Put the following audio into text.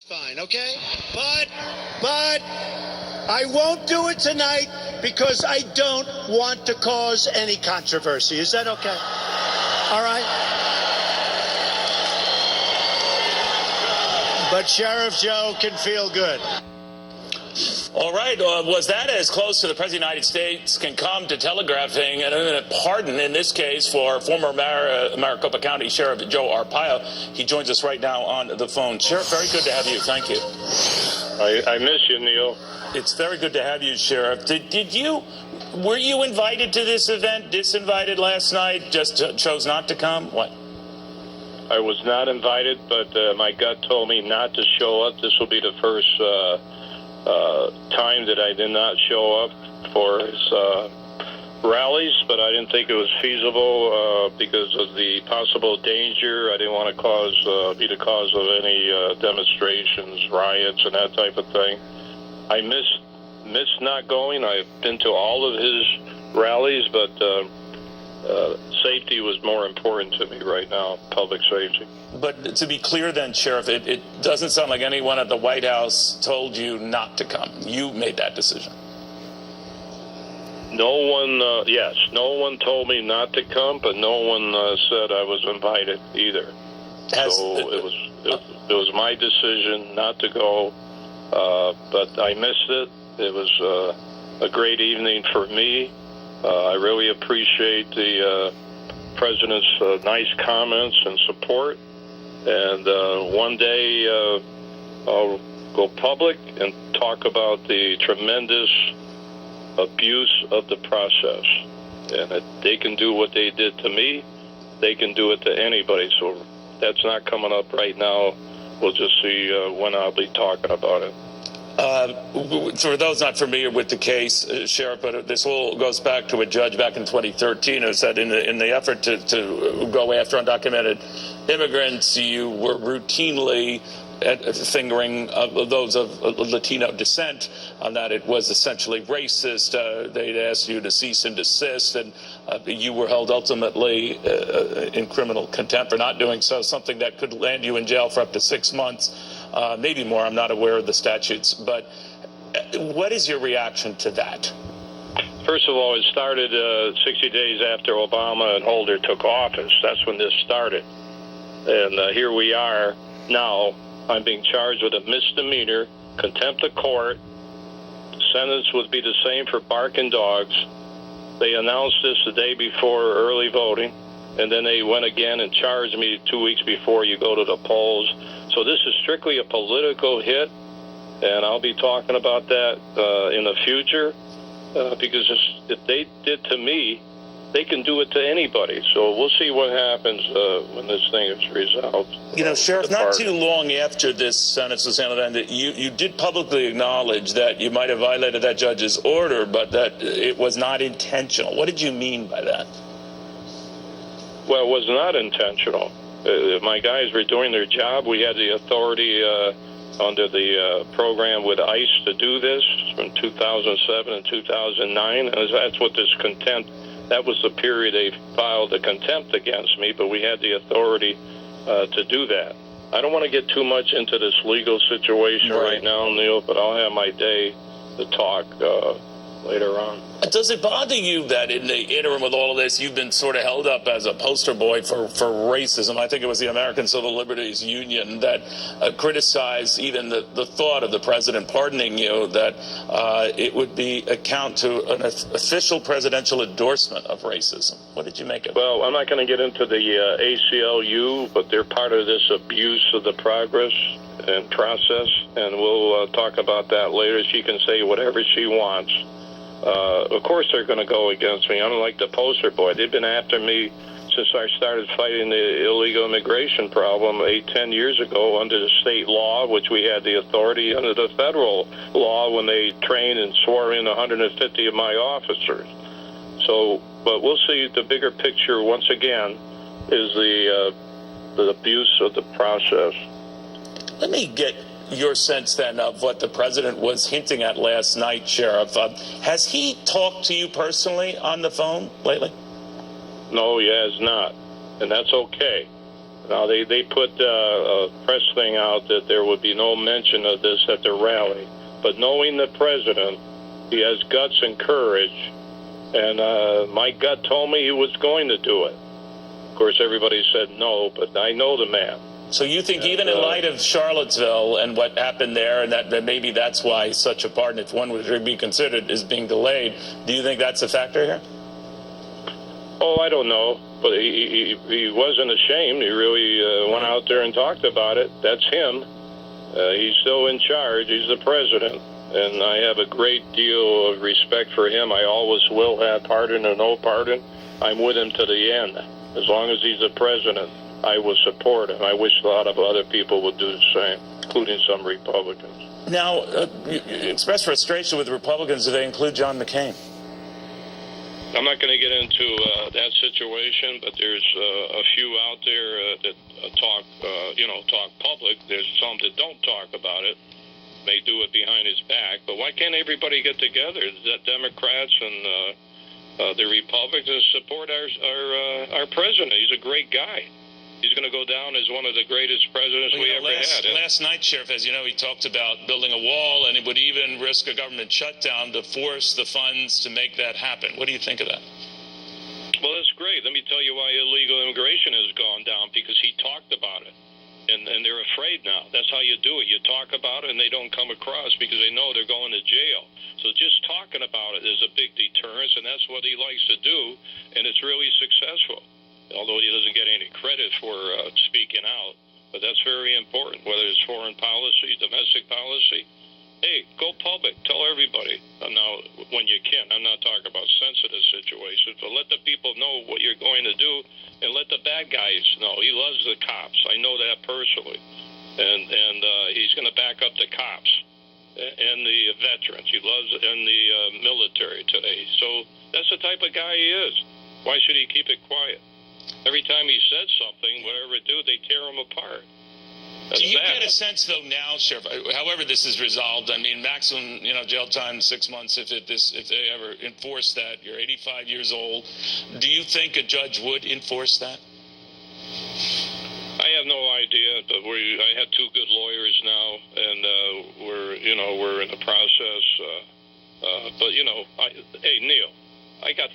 Fine, okay? But I won't do it tonight because I don't want to cause any controversy. Is that okay? All right? But Sheriff Joe can feel good. All right. Was that as close to the President of the United States can come to telegraphing an imminent pardon, in this case, for former Maricopa County Sheriff Joe Apraio? He joins us right now on the phone. Sheriff, very good to have you. Thank you. I miss you, Neil. It's very good to have you, Sheriff. Were you invited to this event, disinvited last night, just chose not to come? What? I was not invited, but my gut told me not to show up. This will be the first time that I did not show up for his rallies, but I didn't think it was feasible because of the possible danger. I didn't want to be the cause of any demonstrations, riots, and that type of thing. I miss not going. I've been to all of his rallies, but safety was more important to me right now, public safety. But to be clear then, Sheriff, it doesn't sound like anyone at the White House told you not to come. You made that decision. No one told me not to come, but no one said I was invited either. So it was my decision not to go, but I missed it. It was a great evening for me. I really appreciate the President's nice comments and support. And one day I'll go public and talk about the tremendous abuse of the process. And if they can do what they did to me, they can do it to anybody. So that's not coming up right now. We'll just see when I'll be talking about it. For those not familiar with the case, Sheriff, but this all goes back to a judge back in 2013 who said in the effort to go after undocumented immigrants, you were routinely fingering those of Latino descent, on that it was essentially racist. They'd asked you to cease and desist, and you were held ultimately in criminal contempt for not doing so, something that could land you in jail for up to 6 months. Maybe more. I'm not aware of the statutes. But what is your reaction to that? First of all, it started 60 days after Obama and Holder took office. That's when this started. And here we are now. I'm being charged with a misdemeanor, contempt of court. The sentence would be the same for barking dogs. They announced this the day before early voting, and then they went again and charged me 2 weeks before you go to the polls. So this is strictly a political hit, and I'll be talking about that in the future, because if they did to me, they can do it to anybody. So we'll see what happens when this thing is resolved. You know, Sheriff, not too long after this sentence was handed down, you did publicly acknowledge that you might have violated that judge's order, but that it was not intentional. What did you mean by that? Well, it was not intentional. My guys were doing their job. We had the authority under the program with ICE to do this from 2007 and 2009. And that's what this contempt, that was the period they filed the contempt against me, but we had the authority to do that. I don't want to get too much into this legal situation right now, Neil, but I'll have my day to talk later on. Does it bother you that in the interim with all of this, you've been sort of held up as a poster boy for racism? I think it was the American Civil Liberties Union that criticized even the thought of the president pardoning you, that it would be account to an official presidential endorsement of racism. What did you make of it? Well, I'm not going to get into the ACLU, but they're part of this abuse of the progress and process, and we'll talk about that later. She can say whatever she wants. Of course they're going to go against me. I'm like the poster boy. They've been after me since I started fighting the illegal immigration problem 8-10 years ago under the state law, which we had the authority under the federal law when they trained and swore in 150 of my officers. So, but we'll see. The bigger picture, once again, is the abuse of the process. Let me get your sense then of what the president was hinting at last night, Sheriff. Has he talked to you personally on the phone lately? No, he has not, and that's okay. Now, they put a press thing out that there would be no mention of this at the rally. But knowing the president, he has guts and courage, and my gut told me he was going to do it. Of course, everybody said no, but I know the man. So you think even in light of Charlottesville and what happened there, and that maybe that's why such a pardon, if one would be considered, is being delayed, do you think that's a factor here? Oh, I don't know, but he wasn't ashamed. He really went out there and talked about it. That's him. He's still in charge. He's the president, and I have a great deal of respect for him. I always will have, pardon or no pardon. I'm with him to the end. As long as he's the president, I will support him. I wish a lot of other people would do the same, including some Republicans. Now, you express frustration with Republicans. Do they include John McCain? I'm not going to get into that situation, but there's a few out there that talk public. There's some that don't talk about it. May do it behind his back. But why can't everybody get together? The Democrats and the Republicans support our president. He's a great guy. He's going to go down as one of the greatest presidents we ever had. Last night, Sheriff, as you know, he talked about building a wall, and he would even risk a government shutdown to force the funds to make that happen. What do you think of that? Well, that's great. Let me tell you why illegal immigration has gone down, because he talked about it. And they're afraid now. That's how you do it. You talk about it, and they don't come across because they know they're going to jail. So just talking about it is a big deterrence, and that's what he likes to do, and it's really successful. Although he doesn't get any credit for speaking out. But that's very important, whether it's foreign policy, domestic policy. Hey, go public. Tell everybody. Now, when you can. I'm not talking about sensitive situations, but let the people know what you're going to do, and let the bad guys know. He loves the cops. I know that personally. And he's going to back up the cops and the veterans. He loves and the military today. So that's the type of guy he is. Why should he keep it quiet? Every time he says something, whatever it do, they tear him apart. That's do you bad. get a sense, though, now, Sheriff, however this is resolved, I mean, maximum, jail time, 6 months, if they ever enforce that, you're 85 years old. Do you think a judge would enforce that? I have no idea, but I have two good lawyers now, and we're in the process. But hey, Neil, I got